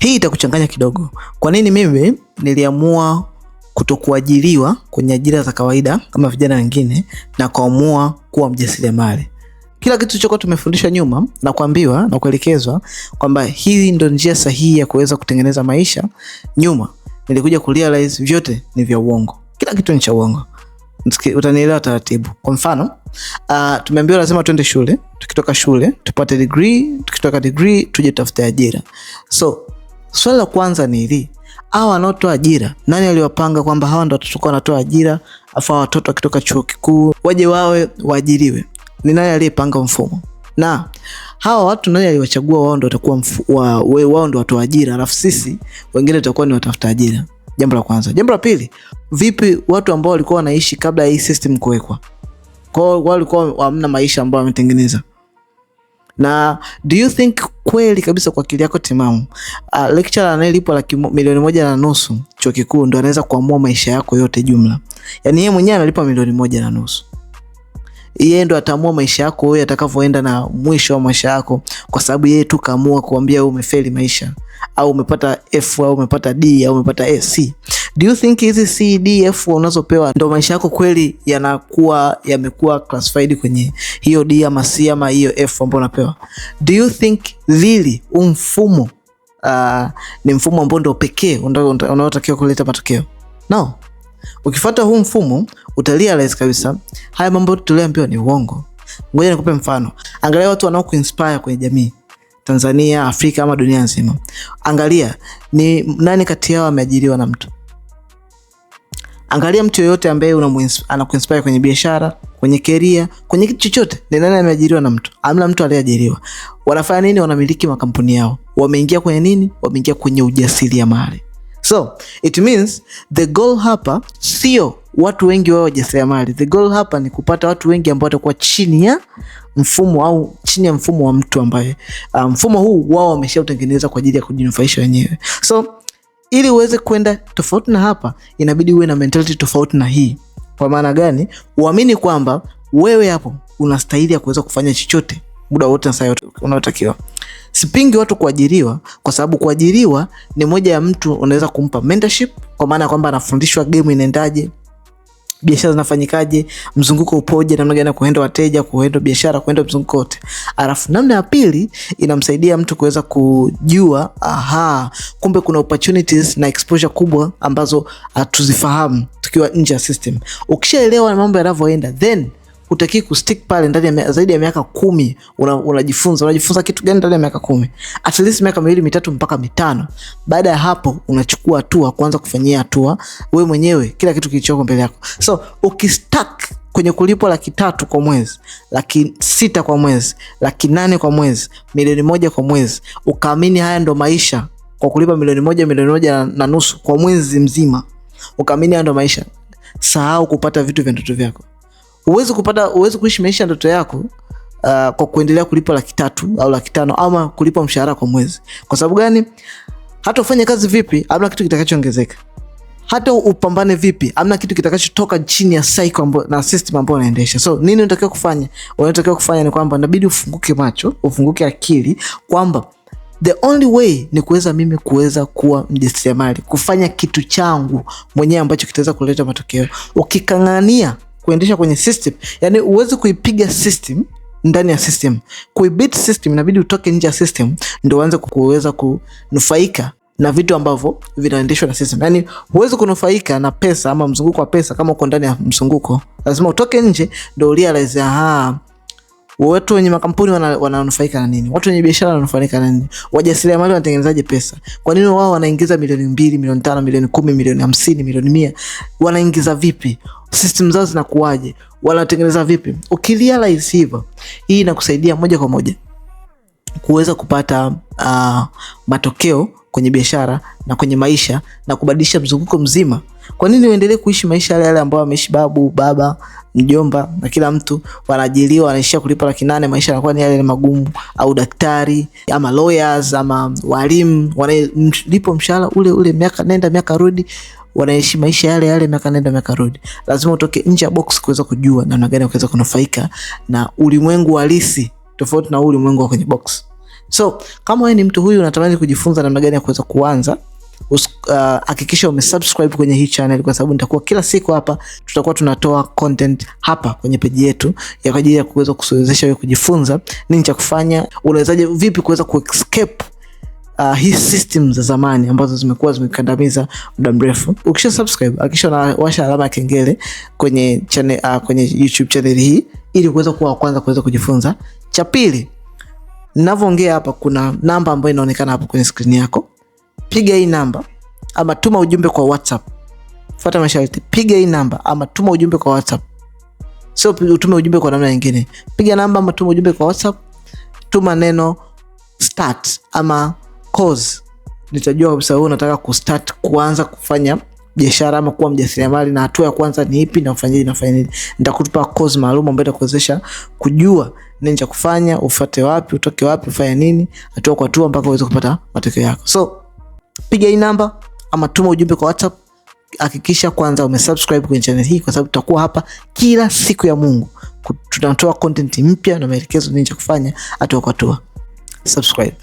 Hii itakuchanganya kidogo. Kwa nini mimi niliamua kutokuajiriwa kwenye ajira za kawaida kama vijana wengine na kuamua kuwa mjasiriamali? Kila kitu chochote tumefundishwa nyuma na kuambiwa na kuelekezwa kwamba hii ndio njia sahihi ya kuweza kutengeneza maisha, nyuma nilikuja kurealize vyote ni vya uongo. Kila kitu ni cha uongo. Utanielewa taratibu. Kwa mfano, tumeambiwa lazima tuende shule, tukitoka shule tupate degree, tukitoka degree tuje tafute ajira. So, swali la kwanza ni hili: hawa wanaotoa ajira, nani aliwapanga kwamba hawa ndio watakuwa wanatoa ajira, afa watoto wakitoka chuo kikuu waje wawe waajiriwe? Ni nani aliyepanga mfumo? Na hawa watu nani aliwachagua wao ndio watakuwa wao ndio watoa ajira, alafu sisi wengine tutakuwa ni watafuta ajira? Jambo la kwanza. Jambo la pili, vipi watu ambao walikuwa wanaishi kabla hii system kuwekwa? Kwa hiyo walikuwa hamna maisha ambayo wametengeneza. Na do you think kweli kabisa kwa akili yako timamu, lecturer anayelipwa $1.5 milioni chuo kikuu ndio anaweza kuamua maisha yako yote jumla? Yaani yeye mwenyewe analipa $1.5 milioni. Yeye ndo ataamua maisha yako wewe atakavyoenda na mwisho wa maisha yako, kwa sababu yeye tu kaamua kuambia wewe umefeli maisha, au umepata F au umepata D au umepata C. Do you think hizi C, D, F unazopewa ndo maisha yako kweli yamekuwa classified kwenye hiyo D ama C ama hiyo F ambayo unapewa? Do you think really mfumo ni mfumo ambao ndo pekee unaotakiwa kuleta matokeo? No. Ukifuata huu mfumo utarealize kabisa haya mambo tuliyoambiwa ni uongo. Ngoja nikupe mfano. Angalia watu wanaokuinspire kwenye jamii, Tanzania, Afrika ama dunia nzima. Angalia ni nani kati yao ameajiriwa na mtu. Angalia mtu yoyote ambaye anakuinspire kwenye biashara, kwenye career, kwenye kitu chochote, ni nani ameajiriwa na mtu? Hamna mtu aliyeajiriwa. Wanafanya nini? Wanamiliki makampuni yao. Wameingia kwenye nini? Wameingia kwenye ujasiriamali. So, it means the goal hapa sio watu wengi wao wajasiriamali. The goal hapa ni kupata watu wengi ambao watakuwa chini ya mfumo au chini ya mfumo wa mtu ambaye mfumo huu wao wameshautengeneza kwa ajili ya kujinufaisha wenyewe. So, ili uweze kwenda tofauti na hapa, inabidi uwe na mentality tofauti na hii. Kwa maana gani? Uamini kwamba wewe hapo unastahili ya kuweza kufanya chochote muda wote na saa yote unaotakiwa. Sipingi watu kuajiriwa, kwa sababu kuajiriwa ni moja ya mtu unaweza kumpa mentorship, kwa maana kwamba anafundishwa game inaendaje, biashara zinafanyikaje, mzunguko upoje, namna gani kuenda wateja, kuenda biashara, kuenda mzunguko wote. Alafu namna ya pili inamsaidia mtu kuweza kujua kumbe kuna opportunities na exposure kubwa ambazo hatuzifahamu tukiwa nje ya system. Ukishaelewa mambo yanavyoenda, then utaki kustick pale ndani ya zaidi ya miaka 10. Unajifunza kitu gani ndani ya miaka 10? At least miaka 2, 3 mpaka 5. Baada ya hapo unachukua hatua, kuanza kufanyia hatua wewe mwenyewe kila kitu kilichoko mbele yako. So ukistuck kwenye kulipwa $300,000 kwa mwezi, $600,000 kwa mwezi, $800,000 kwa mwezi, $1,000,000 kwa mwezi, ukaamini haya ndo maisha kwa kulipa $1,000,000, $1,150,000 kwa mwezi mzima, ukaamini haya ndo maisha, sahau kupata vitu vya ndoto vyako. Uwezi kuishi maisha ndoto yako kwa kuendelea kulipa $300,000 au $500,000 ama kulipa mshahara kwa mwezi. Kwa sababu gani? Hata ufanye kazi vipi, hamna kitu kitakachoongezeka. Hata upambane vipi, hamna kitu kitakachotoka chini ya cycle na system ambayo unaendesha. So nini unatakiwa kufanya? Unatakiwa kufanya ni kwamba inabidi ufunguke macho, ufunguke akili kwamba the only way ni mimi kuweza kuwa mjasiriamali, kufanya kitu changu mwenyewe ambacho kitaweza kuleta matokeo. Ukikangania kuendesha kwenye system, yani uweze kuipiga system ndani ya system, kuibit system, inabidi utoke nje ya system ndio uanze kuweza kunufaika na vitu ambavyo vinaendeshwa na system. Yani huwezi kunufaika na pesa ama mzunguko wa pesa kama uko ndani ya mzunguko. Lazima utoke nje ndio realize watu wenye makampuni wananufaika na nini, watu wenye biashara wananufaika na nini, wajasiriamali wanatengenezaje pesa, kwa nini wao wanaingiza $2 milioni, $5 milioni, $10 milioni, $50 milioni, $100, wanaingiza vipi, system zao zinakuaje, wanatengeneza vipi. Ukirealize hivyo, hii inakusaidia moja kwa moja kuweza kupata matokeo kwenye biashara na kwenye maisha na kubadilisha mzunguko mzima. Kwa nini uendelee kuishi maisha yale ambao wameishi babu, baba, mjomba na kila mtu? Wanaajiriwa, wanaishia kulipa $800,000, maisha yanakuwa ni yale magumu. Au daktari ama lawyers ama walimu wanalipo mshahara ule miaka nenda miaka rudi, wanaishi maisha yale miaka nenda miaka rudi. Lazima utoke nje ya box kuweza kujua namna gani unaweza kunufaika na ulimwengu halisi tofauti na ulimwengu wa kwenye box. So kama wewe ni mtu huyu unatamani kujifunza namna gani ya kuweza kuanza, hakikisha umesubscribe kwenye hii channel, kwa sababu nitakuwa kila siku hapa tutakuwa tunatoa content hapa kwenye page yetu ya kwa ajili ya kuweza kuwezesha wewe kujifunza nini cha kufanya, unawezaje vipi kuweza kuescape hii system za zamani ambazo zimekuwa zimekandamiza muda mrefu. Ukisha subscribe hakikisha unawasha alama ya kengele kwenye channel, kwenye YouTube channel hii, ili kuweza kuwa wa kwanza kuweza kujifunza. Cha pili, ninavyoongea hapa kuna namba ambayo inaonekana hapo kwenye screen yako. Piga hii namba ama tuma ujumbe kwa WhatsApp. Fuata masharti. Piga hii namba ama tuma ujumbe kwa WhatsApp. Sio utume ujumbe kwa namna nyingine. Piga namba ama tuma ujumbe kwa WhatsApp. Tuma neno start ama cause. Nitajua kabisa wewe unataka kustart, kuanza kufanya biashara ama kuwa mjasiriamali, na hatua ya kwanza ni ipi na ufanyaje na fanya nini. Nitakupa cause maalum ambayo itakuwezesha kujua nini cha kufanya, ufuate wapi, utoke wapi, ufanye nini, hatua kwa hatua mpaka uweze kupata matokeo yako. So piga hii namba ama tuma ujumbe kwa WhatsApp. Hakikisha kwanza umesubscribe kwenye channel hii, kwa sababu tutakuwa hapa kila siku ya Mungu. Tunatoa content mpya na maelekezo nini cha kufanya hatua kwa hatua. Subscribe.